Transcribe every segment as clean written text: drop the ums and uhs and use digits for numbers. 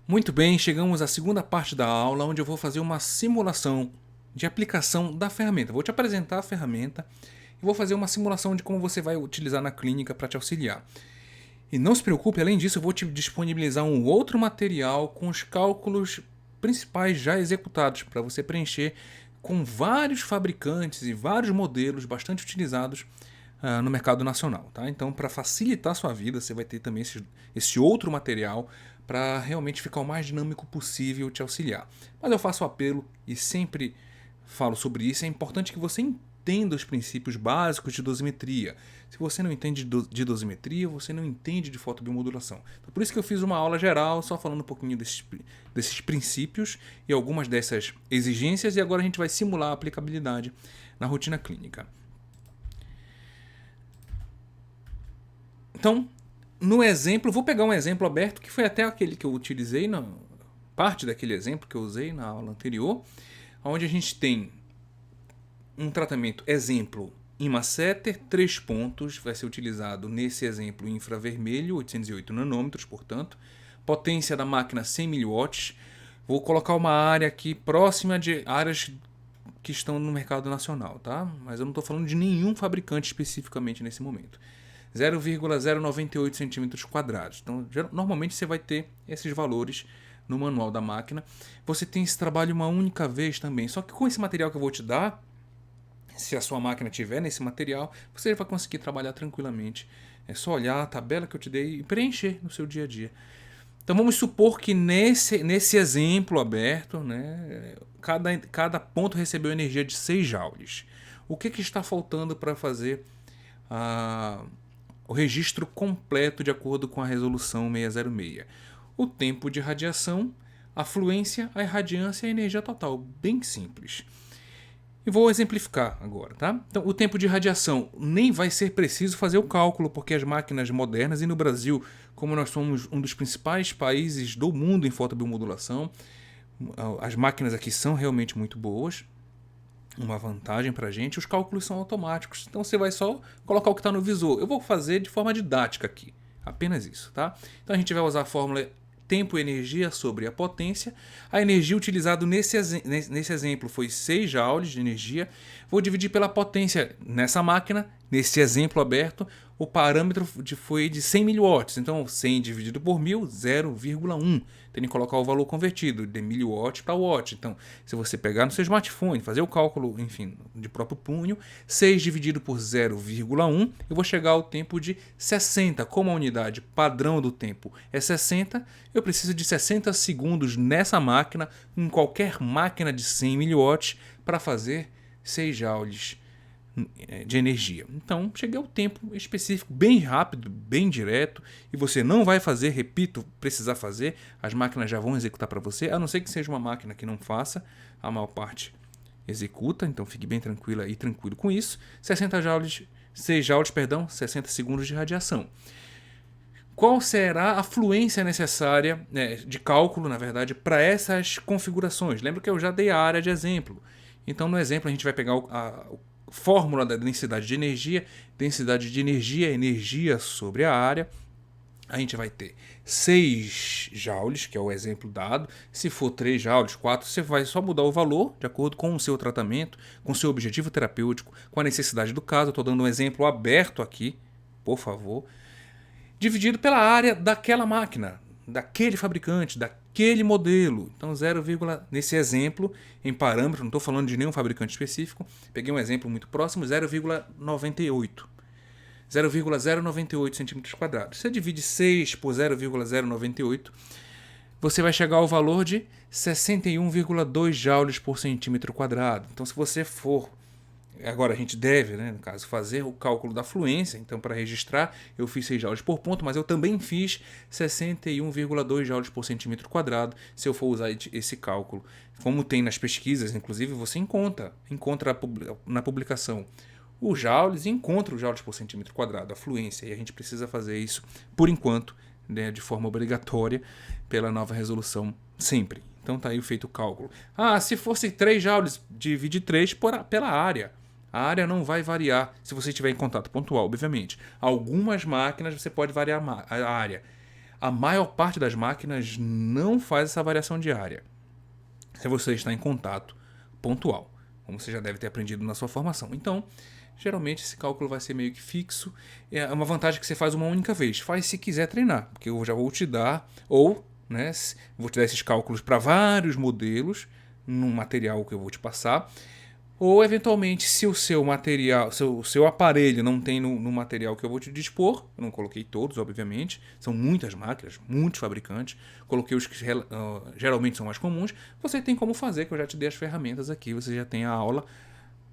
Muito bem, chegamos à segunda parte da aula, onde eu vou fazer uma simulação de aplicação da ferramenta. Vou te apresentar a ferramenta e vou fazer uma simulação de como você vai utilizar na clínica para te auxiliar. E não se preocupe, além disso, eu vou te disponibilizar um outro material com os cálculos principais já executados para você preencher com vários fabricantes e vários modelos bastante utilizados no mercado nacional. Tá? Então, para facilitar a sua vida, você vai ter também esse outro material para realmente ficar o mais dinâmico possível te auxiliar. Mas eu faço o apelo e sempre falo sobre isso. É importante que você entenda os princípios básicos de dosimetria. Se você não entende de dosimetria, você não entende de fotobiomodulação. Então, por isso que eu fiz uma aula geral só falando um pouquinho desses princípios e algumas dessas exigências, e agora a gente vai simular a aplicabilidade na rotina clínica. Então, no exemplo, vou pegar um exemplo aberto que foi até aquele que eu utilizei, parte daquele exemplo que eu usei na aula anterior, onde a gente tem um tratamento exemplo em masseter, 3 pontos, vai ser utilizado nesse exemplo infravermelho, 808 nanômetros, portanto, potência da máquina 100 mW. Vou colocar uma área aqui próxima de áreas que estão no mercado nacional, tá? Mas eu não estou falando de nenhum fabricante especificamente nesse momento. 0,098 centímetros quadrados. Então, normalmente você vai ter esses valores no manual da máquina. Você tem esse trabalho uma única vez também. Só que com esse material que eu vou te dar, se a sua máquina tiver nesse material, você vai conseguir trabalhar tranquilamente. É só olhar a tabela que eu te dei e preencher no seu dia a dia. Então vamos supor que nesse exemplo aberto, né, cada ponto recebeu energia de 6 joules. O que está faltando para fazer o registro completo de acordo com a resolução 606? O tempo de radiação, a fluência, a irradiância e a energia total. Bem simples. E vou exemplificar agora, tá? Então, o tempo de radiação nem vai ser preciso fazer o cálculo, porque as máquinas modernas, e no Brasil, como nós somos um dos principais países do mundo em fotobiomodulação, as máquinas aqui são realmente muito boas, uma vantagem para a gente, os cálculos são automáticos, então você vai só colocar o que está no visor. Eu vou fazer de forma didática aqui, apenas isso, tá? Então a gente vai usar a fórmula tempo e energia sobre a potência. A energia utilizada nesse exemplo foi 6 joules de energia. Vou dividir pela potência nessa máquina, nesse exemplo aberto, o parâmetro foi de 100 mW. Então 100 dividido por 1000, 0,1. Tem que colocar o valor convertido de miliwatt para watt. Então, se você pegar no seu smartphone, fazer o cálculo, enfim, de próprio punho, 6 dividido por 0,1, eu vou chegar ao tempo de 60. Como a unidade padrão do tempo é 60, eu preciso de 60 segundos nessa máquina, em qualquer máquina de 100 mW, para fazer 6 joules de energia. Então, cheguei ao tempo específico, bem rápido, bem direto, e você não vai fazer, repito, precisar fazer, as máquinas já vão executar para você, a não ser que seja uma máquina que não faça, a maior parte executa, então fique bem tranquila e tranquilo com isso. 60 joules, 6 joules, 60 segundos de radiação. Qual será a fluência necessária, de cálculo, na verdade, para essas configurações? Lembra que eu já dei a área de exemplo. Então, no exemplo, a gente vai pegar a fórmula da densidade de energia. Densidade de energia é energia sobre a área. A gente vai ter 6 joules, que é o exemplo dado. Se for 3 joules, 4, você vai só mudar o valor de acordo com o seu tratamento, com o seu objetivo terapêutico, com a necessidade do caso. Estou dando um exemplo aberto aqui, por favor. Dividido pela área daquela máquina, daquele fabricante, daquele modelo. Então, nesse exemplo, em parâmetro, não estou falando de nenhum fabricante específico, peguei um exemplo muito próximo, 0,98. 0,098 centímetros quadrados. Você divide 6 por 0,098, você vai chegar ao valor de 61,2 joules por centímetro quadrado. Então, se você for... Agora a gente deve, no caso, fazer o cálculo da fluência. Então, para registrar, eu fiz 6 joules por ponto, mas eu também fiz 61,2 joules por centímetro quadrado, se eu for usar esse cálculo. Como tem nas pesquisas, inclusive, você encontra na publicação os joules e encontra os joules por centímetro quadrado, a fluência. E a gente precisa fazer isso, por enquanto, de forma obrigatória, pela nova resolução sempre. Então está aí feito o cálculo. Se fosse 3 joules, divide 3 pela área. A área não vai variar se você estiver em contato pontual, obviamente. Algumas máquinas você pode variar a área. A maior parte das máquinas não faz essa variação diária, se você está em contato pontual, como você já deve ter aprendido na sua formação. Então, geralmente esse cálculo vai ser meio que fixo. É uma vantagem que você faz uma única vez. Faz se quiser treinar, porque eu já vou te dar, ou vou te dar esses cálculos para vários modelos, num material que eu vou te passar. Ou, eventualmente, se o seu material, seu aparelho não tem no material que eu vou te dispor, eu não coloquei todos, obviamente, são muitas máquinas, muitos fabricantes, coloquei os que geralmente são mais comuns, você tem como fazer, que eu já te dei as ferramentas aqui, você já tem a aula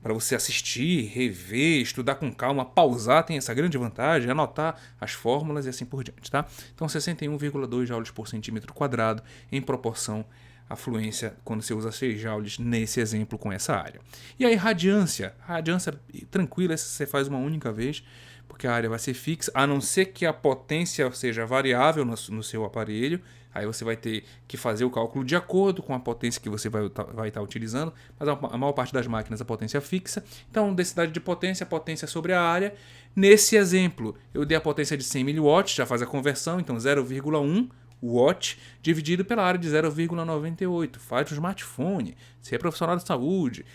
para você assistir, rever, estudar com calma, pausar, tem essa grande vantagem, anotar as fórmulas e assim por diante, tá? Então, 61,2 joules por centímetro quadrado em proporção à fluência quando você usa 6 joules nesse exemplo com essa área. E aí, radiância. Radiância tranquila, você faz uma única vez, porque a área vai ser fixa, a não ser que a potência seja variável no seu aparelho. Aí você vai ter que fazer o cálculo de acordo com a potência que você vai estar utilizando, mas a maior parte das máquinas a potência é fixa. Então, densidade de potência sobre a área. Nesse exemplo, eu dei a potência de 100 mW, já faz a conversão, então 0,1 watt dividido pela área de 0,98. Faz no smartphone, se é profissional de saúde,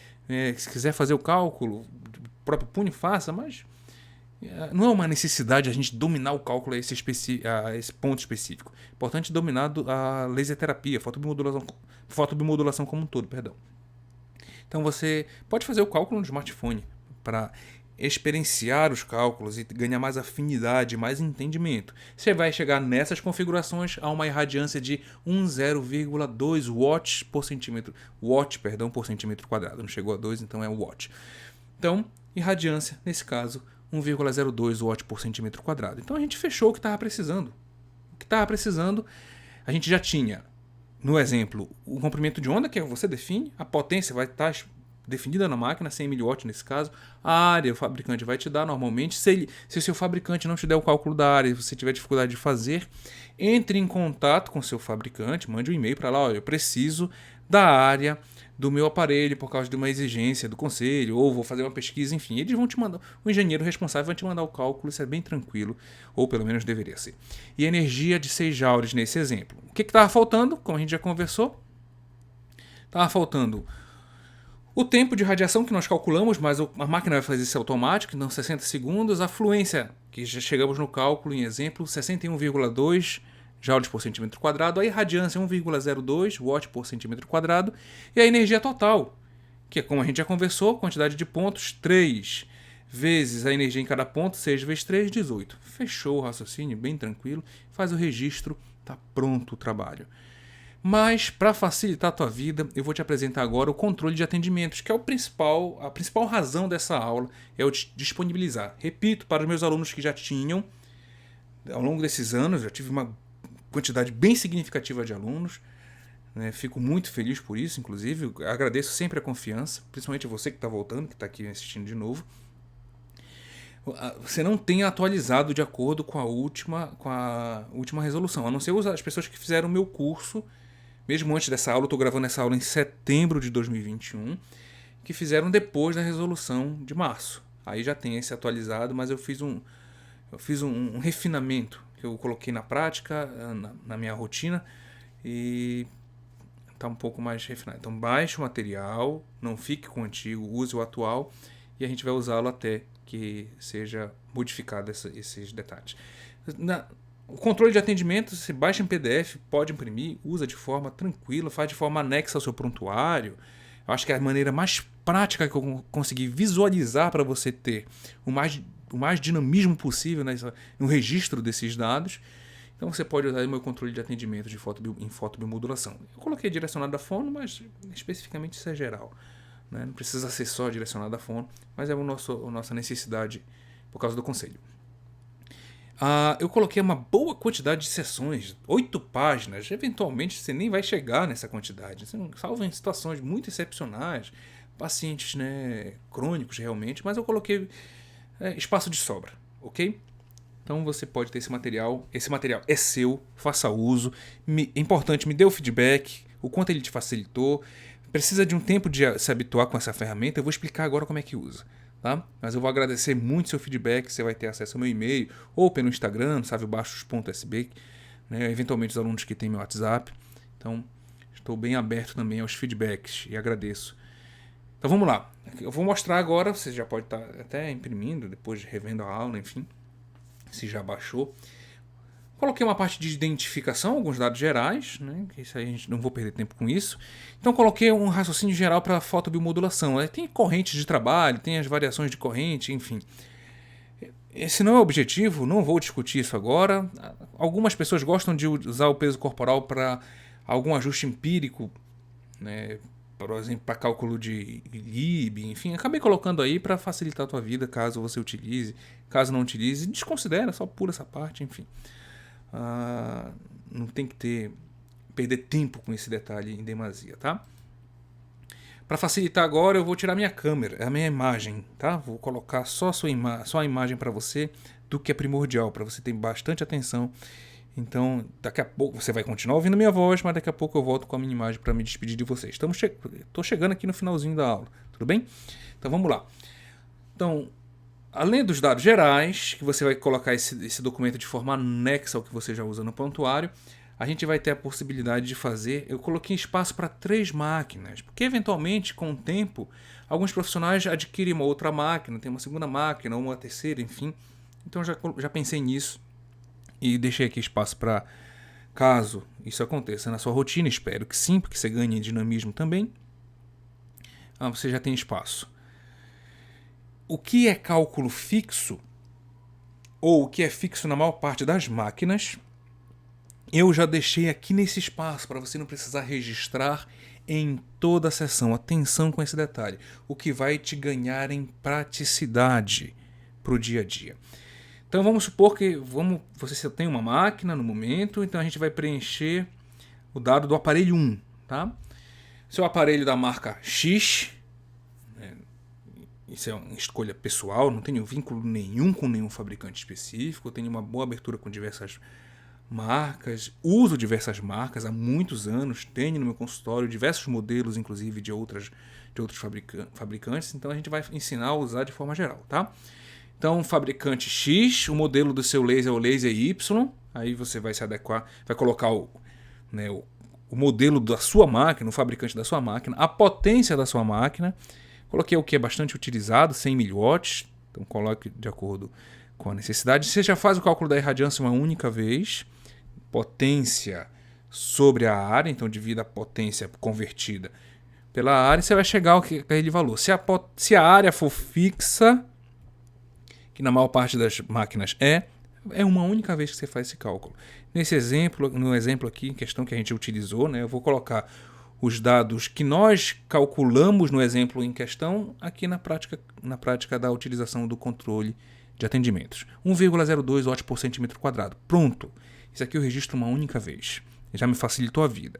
se quiser fazer o cálculo, o próprio Pune faça, mas não é uma necessidade a gente dominar o cálculo a esse ponto específico. Importante dominar a laser terapia, fotobimodulação como um todo, perdão. Então você pode fazer o cálculo no smartphone para experienciar os cálculos e ganhar mais afinidade, mais entendimento. Você vai chegar nessas configurações a uma irradiância de 10,2 watts por centímetro. Por centímetro quadrado. Não chegou a 2, então é watt. Então, irradiância, nesse caso, 1,02 watt por centímetro quadrado. Então a gente fechou o que estava precisando. O que estava precisando, a gente já tinha, no exemplo, o comprimento de onda, que você define, a potência vai estar definida na máquina, 100 mW nesse caso, a área o fabricante vai te dar normalmente. Se o seu fabricante não te der o cálculo da área e você tiver dificuldade de fazer, entre em contato com o seu fabricante, mande um e-mail para lá, olha, eu preciso da área do meu aparelho por causa de uma exigência do conselho, ou vou fazer uma pesquisa, enfim, eles vão te mandar, o engenheiro responsável vai te mandar o cálculo, isso é bem tranquilo, ou pelo menos deveria ser. E a energia de 6 joules nesse exemplo. O que estava faltando, como a gente já conversou? Estava faltando o tempo de radiação que nós calculamos, mas a máquina vai fazer isso automático, então 60 segundos. A fluência, que já chegamos no cálculo em exemplo, 61,2 joules por centímetro quadrado. A irradiância, 1,02 watt por centímetro quadrado. E a energia total, que é como a gente já conversou, quantidade de pontos, 3 vezes a energia em cada ponto, 6 vezes 3, 18. Fechou o raciocínio, bem tranquilo. Faz o registro, está pronto o trabalho. Mas, para facilitar a tua vida, eu vou te apresentar agora o controle de atendimentos, que é a principal razão dessa aula, é eu te disponibilizar. Repito, para os meus alunos que já tinham, ao longo desses anos, já tive uma quantidade bem significativa de alunos, né? Fico muito feliz por isso, inclusive, agradeço sempre a confiança, principalmente você que está voltando, que está aqui assistindo de novo. Você não tem atualizado de acordo com a última resolução, a não ser as pessoas que fizeram o meu curso. Mesmo antes dessa aula, eu estou gravando essa aula em setembro de 2021, que fizeram depois da resolução de março. Aí já tem esse atualizado, mas eu fiz um refinamento que eu coloquei na prática, na minha rotina, e está um pouco mais refinado. Então baixe o material, não fique com o antigo, use o atual, e a gente vai usá-lo até que seja modificado esses detalhes. O controle de atendimento, você baixa em PDF, pode imprimir, usa de forma tranquila, faz de forma anexa ao seu prontuário. Eu acho que é a maneira mais prática que eu consegui visualizar para você ter o mais dinamismo possível no registro desses dados. Então você pode usar o meu controle de atendimento em fotobiomodulação. Eu coloquei direcionado a fono, mas especificamente isso é geral. Não precisa ser só direcionado a fono, mas é a nossa necessidade por causa do conselho. Eu coloquei uma boa quantidade de sessões, 8 páginas. Eventualmente você nem vai chegar nessa quantidade, salvo em situações muito excepcionais, pacientes crônicos realmente, mas eu coloquei espaço de sobra, ok? Então você pode ter esse material é seu, faça uso. É importante, me dê o feedback, o quanto ele te facilitou. Precisa de um tempo de se habituar com essa ferramenta, eu vou explicar agora como é que usa. Tá? Mas eu vou agradecer muito seu feedback, você vai ter acesso ao meu e-mail ou pelo Instagram, saviobastos.sb, né? Eventualmente os alunos que têm meu WhatsApp. Então, estou bem aberto também aos feedbacks e agradeço. Então vamos lá. Eu vou mostrar agora, você já pode estar até imprimindo, depois revendo a aula, enfim, se já baixou. Coloquei uma parte de identificação, alguns dados gerais, né? Que isso aí a gente não vou perder tempo com isso. Então coloquei um raciocínio geral para fotobiomodulação. Tem correntes de trabalho, tem as variações de corrente, enfim. Esse não é o objetivo, não vou discutir isso agora. Algumas pessoas gostam de usar o peso corporal para algum ajuste empírico, né? Por exemplo, para cálculo de Lib, enfim. Acabei colocando aí para facilitar a tua vida, caso você utilize. Caso não utilize, desconsidera, só pula essa parte, enfim. Não tem que perder tempo com esse detalhe em demasia, tá? Para facilitar agora, eu vou tirar minha câmera, a minha imagem, tá? Vou colocar só a imagem para você, do que é primordial, para você ter bastante atenção. Então, daqui a pouco você vai continuar ouvindo minha voz, mas daqui a pouco eu volto com a minha imagem para me despedir de vocês. Estou chegando aqui no finalzinho da aula, tudo bem? Então vamos lá. Então, além dos dados gerais, que você vai colocar esse documento de forma anexa ao que você já usa no prontuário, a gente vai ter a possibilidade de fazer... Eu coloquei espaço para 3 máquinas, porque eventualmente, com o tempo, alguns profissionais adquirem uma outra máquina, tem uma segunda máquina, ou uma terceira, enfim. Então já pensei nisso e deixei aqui espaço para, caso isso aconteça na sua rotina, espero que sim, porque você ganha dinamismo também, você já tem espaço. O que é cálculo fixo, ou o que é fixo na maior parte das máquinas, eu já deixei aqui nesse espaço, para você não precisar registrar em toda a sessão. Atenção com esse detalhe. O que vai te ganhar em praticidade para o dia a dia. Então vamos supor que você só tem uma máquina no momento, então a gente vai preencher o dado do aparelho 1. Tá? Seu aparelho da marca X... Isso é uma escolha pessoal, não tenho vínculo nenhum com nenhum fabricante específico, eu tenho uma boa abertura com diversas marcas, uso diversas marcas há muitos anos, tenho no meu consultório diversos modelos, inclusive de outros fabricantes, então a gente vai ensinar a usar de forma geral, tá? Então, fabricante X, o modelo do seu laser é o laser Y, aí você vai se adequar, vai colocar o modelo da sua máquina, o fabricante da sua máquina, a potência da sua máquina. Coloquei o que é bastante utilizado, 100 mW, então coloque de acordo com a necessidade. Você já faz o cálculo da irradiância uma única vez, potência sobre a área, então divida a potência convertida pela área, e você vai chegar ao que aquele valor. Se a área for fixa, que na maior parte das máquinas é uma única vez que você faz esse cálculo. No exemplo aqui, em questão que a gente utilizou, né, eu vou colocar os dados que nós calculamos no exemplo em questão aqui na prática da utilização do controle de atendimentos. 1,02 watts por centímetro quadrado. Pronto. Isso aqui eu registro uma única vez. Já me facilitou a vida.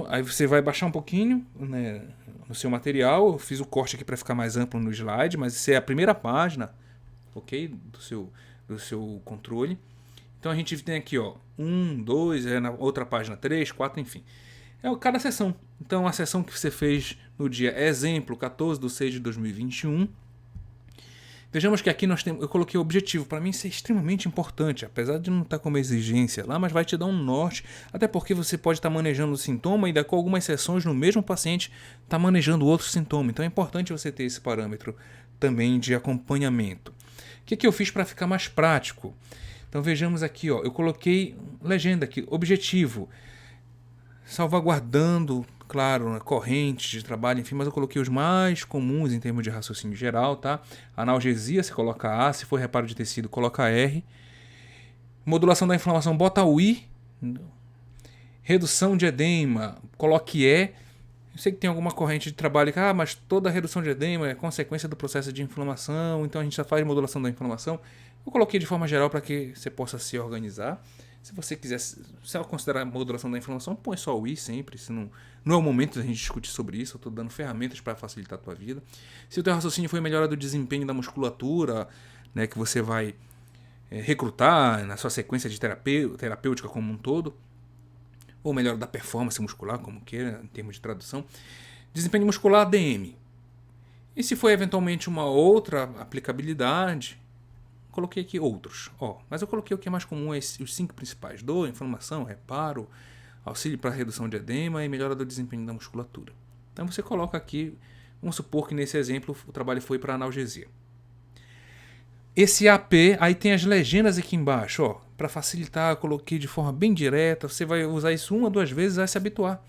Aí você vai baixar um pouquinho, né, no seu material. Eu fiz o corte aqui para ficar mais amplo no slide, mas isso é a primeira página, ok? Do seu controle. Então a gente tem aqui, 1, 2, na outra página 3, 4, enfim. É cada sessão. Então, a sessão que você fez no dia exemplo 14/6/2021. Vejamos que aqui eu coloquei o objetivo. Para mim isso é extremamente importante, apesar de não estar como exigência lá, mas vai te dar um norte. Até porque você pode estar manejando o sintoma e daqui a algumas sessões no mesmo paciente está manejando outro sintoma. Então é importante você ter esse parâmetro também de acompanhamento. O que eu fiz para ficar mais prático? Então vejamos aqui, eu coloquei legenda aqui, objetivo. Salvaguardando, claro, correntes de trabalho, enfim, mas eu coloquei os mais comuns em termos de raciocínio geral, tá? Analgesia, você coloca A, se for reparo de tecido, coloca R. Modulação da inflamação, bota o I. Redução de edema, coloque E. Eu sei que tem alguma corrente de trabalho que, mas toda redução de edema é consequência do processo de inflamação, então a gente já faz modulação da inflamação. Eu coloquei de forma geral para que você possa se organizar. Se você quiser, se ela considerar a modulação da inflamação, põe só o I sempre. Se não é o momento da gente discutir sobre isso. Eu estou dando ferramentas para facilitar a tua vida. Se o teu raciocínio foi melhora do desempenho da musculatura, né, que você vai recrutar na sua sequência de terapêutica como um todo, ou melhora da performance muscular, como queira, em termos de tradução. Desempenho muscular, DM. E se for eventualmente uma outra aplicabilidade, coloquei aqui outros. Mas eu coloquei o que é mais comum, os 5 principais: dor, inflamação, reparo, auxílio para redução de edema e melhora do desempenho da musculatura. Então você coloca aqui, vamos supor que nesse exemplo o trabalho foi para analgesia. Esse AP, aí tem as legendas aqui embaixo, para facilitar, eu coloquei de forma bem direta, você vai usar isso 1 ou 2 vezes, vai se habituar.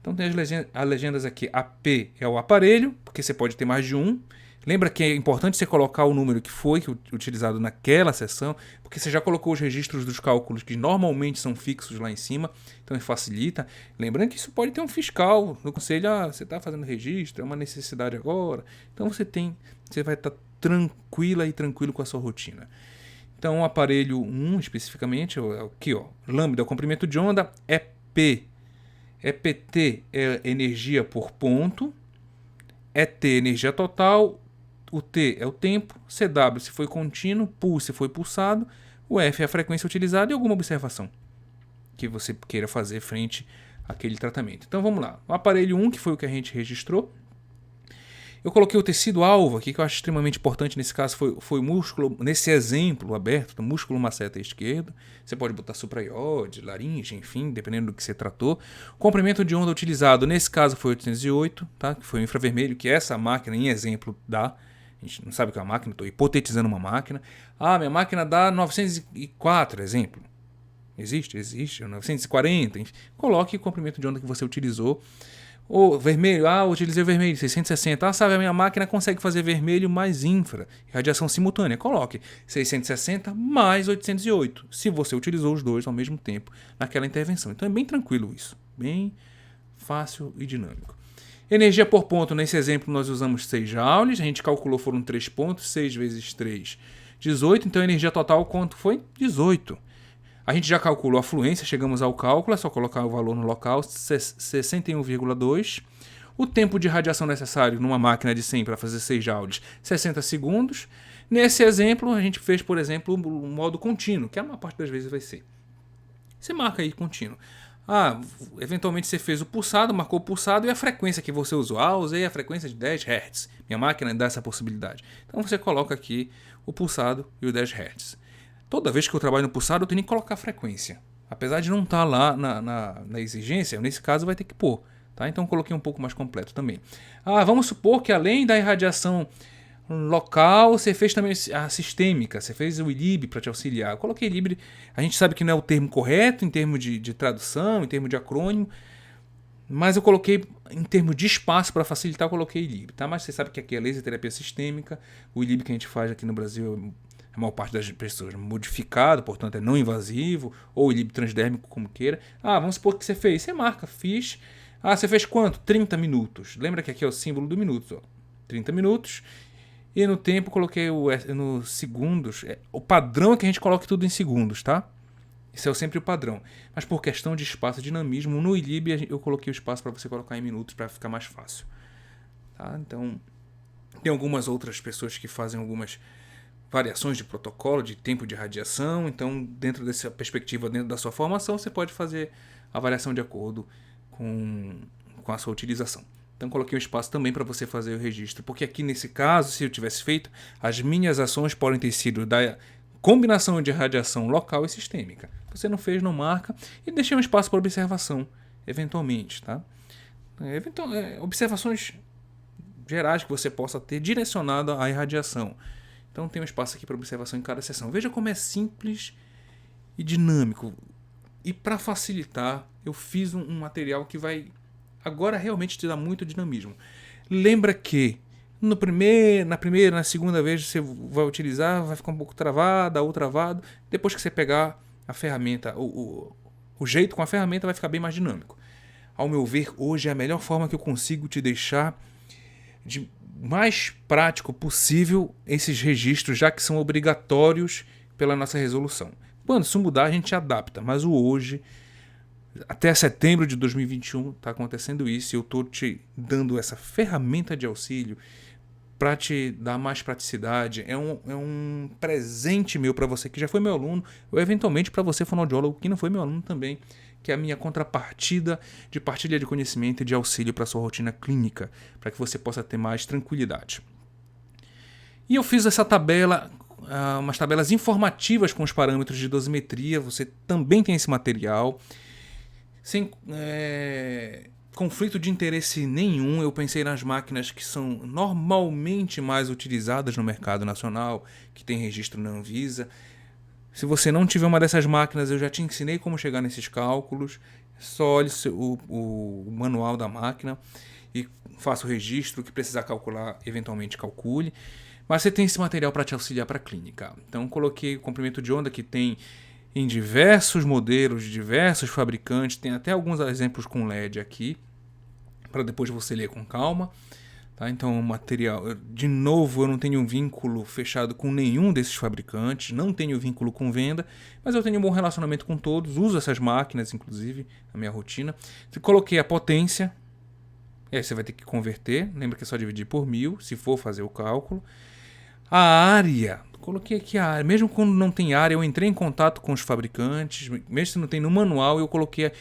Então tem as legendas aqui, AP é o aparelho, porque você pode ter mais de um. Lembra que é importante você colocar o número que foi utilizado naquela sessão, porque você já colocou os registros dos cálculos que normalmente são fixos lá em cima, então facilita. Lembrando que isso pode ter um fiscal no conselho, você está fazendo registro, é uma necessidade agora. Então você vai estar tranquilo com a sua rotina. Então o aparelho 1 especificamente, aqui lambda é o comprimento de onda, EP é PT é energia por ponto, ET energia total, o T é o tempo, CW se foi contínuo, pulse se foi pulsado, o F é a frequência utilizada e alguma observação que você queira fazer frente àquele tratamento. Então vamos lá. O aparelho 1, que foi o que a gente registrou, eu coloquei o tecido-alvo aqui, que eu acho extremamente importante nesse caso, foi músculo, nesse exemplo aberto, do músculo masseter esquerdo. Você pode botar supraioide, laringe, enfim, dependendo do que você tratou. O comprimento de onda utilizado, nesse caso, foi 808, tá? Que foi o infravermelho, que essa máquina, em exemplo, dá. A gente não sabe o que é uma máquina, estou hipotetizando uma máquina. Minha máquina dá 904, exemplo. Existe, 940, enfim. Coloque o comprimento de onda que você utilizou. Vermelho, utilizei o vermelho, 660. Sabe, a minha máquina consegue fazer vermelho mais infra, radiação simultânea. Coloque 660 mais 808, se você utilizou os dois ao mesmo tempo naquela intervenção. Então é bem tranquilo isso, bem fácil e dinâmico. Energia por ponto, nesse exemplo nós usamos 6 joules, a gente calculou, foram 3 pontos, 6 vezes 3, 18, então a energia total quanto foi? 18. A gente já calculou a fluência, chegamos ao cálculo, é só colocar o valor no local, 61,2. O tempo de radiação necessário numa máquina de 100 para fazer 6 joules, 60 segundos. Nesse exemplo, a gente fez, por exemplo, o modo contínuo, que a maior parte das vezes vai ser. Você marca aí contínuo. Eventualmente você fez o pulsado, marcou o pulsado e a frequência que você usou. Usei a frequência de 10 Hz. Minha máquina dá essa possibilidade. Então você coloca aqui o pulsado e o 10 Hz. Toda vez que eu trabalho no pulsado, eu tenho que colocar a frequência. Apesar de não estar lá na exigência, nesse caso vai ter que pôr. Tá? Então eu coloquei um pouco mais completo também. Vamos supor que além da irradiação local, você fez também a sistêmica, você fez o ILIB para te auxiliar. Eu coloquei ILIB, a gente sabe que não é o termo correto em termos de tradução, em termos de acrônimo, mas eu coloquei em termos de espaço para facilitar, eu coloquei ILIB. Tá? Mas você sabe que aqui é laser terapia sistêmica, o ILIB que a gente faz aqui no Brasil, a maior parte das pessoas modificado, portanto é não invasivo, ou ILIB transdérmico, como queira. Vamos supor que você fez, você marca, fiz. Você fez quanto? 30 minutos. Lembra que aqui é o símbolo do minuto, 30 minutos. E no tempo coloquei no segundos. O padrão é que a gente coloque tudo em segundos, tá? Isso é sempre o padrão. Mas por questão de espaço e dinamismo, no ILIB eu coloquei o espaço para você colocar em minutos para ficar mais fácil. Tá? Então, tem algumas outras pessoas que fazem algumas variações de protocolo, de tempo de radiação. Então, dentro dessa perspectiva, dentro da sua formação, você pode fazer a variação de acordo com a sua utilização. Então, coloquei um espaço também para você fazer o registro, porque aqui nesse caso, se eu tivesse feito, as minhas ações podem ter sido da combinação de radiação local e sistêmica. Você não fez, não marca, e deixei um espaço para observação, eventualmente. Tá? Observações gerais que você possa ter direcionada à irradiação. Então tem um espaço aqui para observação em cada sessão. Veja como é simples e dinâmico. E para facilitar, eu fiz um material que vai agora realmente te dar muito dinamismo. Lembra que na primeira, na segunda vez você vai utilizar, vai ficar um pouco travada ou travado. Depois que você pegar a ferramenta, o jeito com a ferramenta vai ficar bem mais dinâmico. Ao meu ver, hoje é a melhor forma que eu consigo te deixar de mais prático possível esses registros, já que são obrigatórios pela nossa resolução. Quando isso mudar, a gente adapta, mas o hoje, até setembro de 2021, está acontecendo isso, e eu estou te dando essa ferramenta de auxílio para te dar mais praticidade. É um presente meu para você que já foi meu aluno, ou eventualmente para você, fonoaudiólogo, que não foi meu aluno também, que é a minha contrapartida de partilha de conhecimento e de auxílio para a sua rotina clínica, para que você possa ter mais tranquilidade. E eu fiz essa tabela umas tabelas informativas com os parâmetros de dosimetria, você também tem esse material. Sem conflito de interesse nenhum, eu pensei nas máquinas que são normalmente mais utilizadas no mercado nacional, que tem registro na Anvisa. Se você não tiver uma dessas máquinas, eu já te ensinei como chegar nesses cálculos. Só olhe o manual da máquina e faça o registro. O que precisar calcular, eventualmente calcule. Mas você tem esse material para te auxiliar para a clínica. Então, coloquei o comprimento de onda que tem em diversos modelos, de diversos fabricantes. Tem até alguns exemplos com LED aqui, para depois você ler com calma. Tá? Então, o material, de novo, eu não tenho um vínculo fechado com nenhum desses fabricantes, não tenho vínculo com venda, mas eu tenho um bom relacionamento com todos, uso essas máquinas, inclusive, na minha rotina. Coloquei a potência, e aí você vai ter que converter, lembra que é só dividir por 1000, se for fazer o cálculo. A área, coloquei aqui a área, mesmo quando não tem área, eu entrei em contato com os fabricantes, mesmo se não tem no manual, eu coloquei,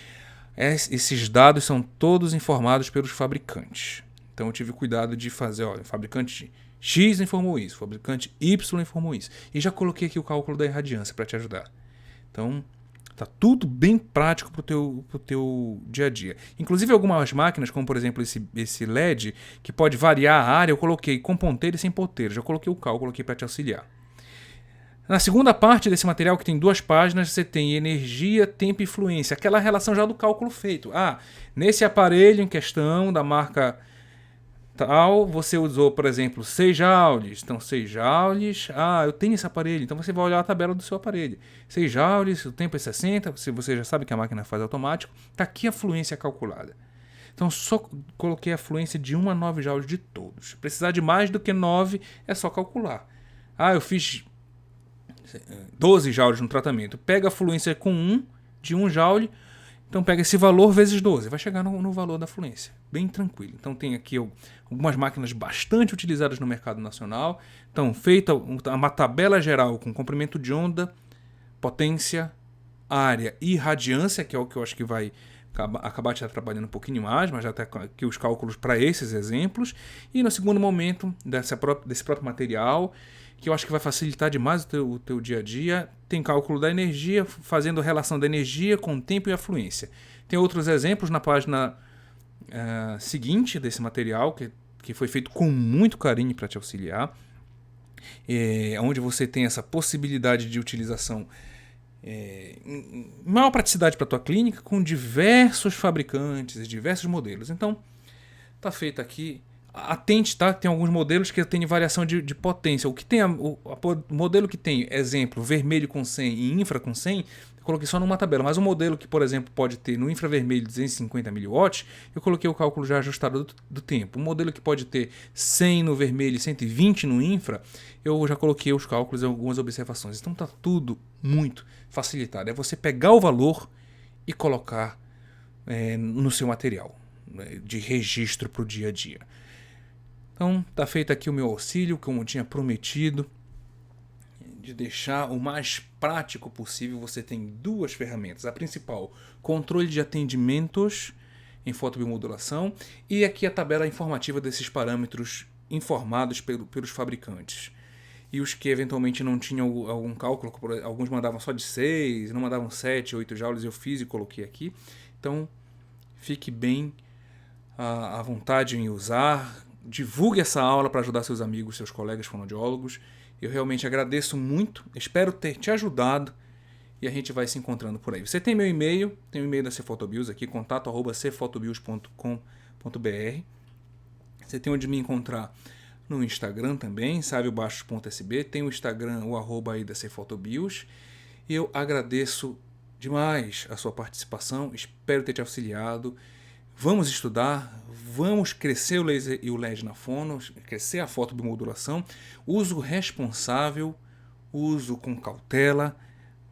esses dados são todos informados pelos fabricantes. Então eu tive cuidado de fazer, olha, o fabricante X informou isso, o fabricante Y informou isso. E já coloquei aqui o cálculo da irradiância para te ajudar. Então, tá tudo bem prático pro teu dia a dia. Inclusive algumas máquinas, como por exemplo esse LED, que pode variar a área, eu coloquei com ponteiro e sem ponteiro. Já coloquei o cálculo aqui para te auxiliar. Na segunda parte desse material, que tem 2 páginas, você tem energia, tempo e fluência. Aquela relação já do cálculo feito. Nesse aparelho em questão, da marca tal, você usou, por exemplo, 6 joules. Então, 6 joules. Eu tenho esse aparelho. Então, você vai olhar a tabela do seu aparelho. 6 joules, o tempo é 60. Se você já sabe que a máquina faz automático. Está aqui a fluência calculada. Então, só coloquei a fluência de 1 a 9 joules de todos. Se precisar de mais do que 9, é só calcular. Eu fiz 12 joules no tratamento. Pega a fluência com 1, de 1 joule. Então pega esse valor vezes 12, vai chegar no valor da fluência, bem tranquilo. Então tem aqui algumas máquinas bastante utilizadas no mercado nacional. Então feita uma tabela geral com comprimento de onda, potência, área e radiância, que é o que eu acho que vai acabar te atrapalhando um pouquinho mais, mas já está aqui os cálculos para esses exemplos. E no segundo momento desse próprio material, que eu acho que vai facilitar demais o teu dia a dia, tem cálculo da energia, fazendo relação da energia com o tempo e a fluência. Tem outros exemplos na página seguinte desse material, que foi feito com muito carinho para te auxiliar, onde você tem essa possibilidade de utilização, maior praticidade para a tua clínica, com diversos fabricantes, diversos modelos. Então, está feito aqui. Atente, tá? Tem alguns modelos que tem variação de potência. O que tem o modelo que tem, exemplo, vermelho com 100 e infra com 100, eu coloquei só numa tabela. Mas o modelo que, por exemplo, pode ter no infravermelho 250 mW, eu coloquei o cálculo já ajustado do tempo. O modelo que pode ter 100 no vermelho e 120 no infra, eu já coloquei os cálculos e algumas observações. Então tá tudo muito facilitado. É você pegar o valor e colocar no seu material de registro para o dia a dia. Então, está feito aqui o meu auxílio, como eu tinha prometido, de deixar o mais prático possível. Você tem 2 ferramentas. A principal, controle de atendimentos em fotobiomodulação, e aqui a tabela informativa desses parâmetros informados pelos fabricantes. E os que eventualmente não tinham algum cálculo, alguns mandavam só de 6, não mandavam 7, 8 joules, eu fiz e coloquei aqui. Então, fique bem à vontade em usar. Divulgue essa aula para ajudar seus amigos, seus colegas fonoaudiólogos. Eu realmente agradeço muito, espero ter te ajudado e a gente vai se encontrando por aí. Você tem meu e-mail, tem o e-mail da CFotoBios aqui, contato@cfotobios.com.br. Você tem onde me encontrar no Instagram também, saviobaixos.sb, tem o Instagram, o @ aí da CFotoBios. Eu agradeço demais a sua participação, espero ter te auxiliado. Vamos estudar, vamos crescer o laser e o LED na fono, crescer a fotobiomodulação, uso responsável, uso com cautela,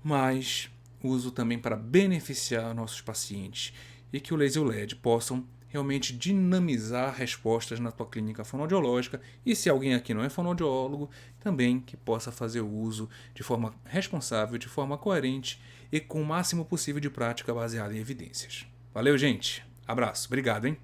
mas uso também para beneficiar nossos pacientes e que o laser e o LED possam realmente dinamizar respostas na tua clínica fonoaudiológica e, se alguém aqui não é fonoaudiólogo, também que possa fazer o uso de forma responsável, de forma coerente e com o máximo possível de prática baseada em evidências. Valeu, gente! Abraço, obrigado, hein?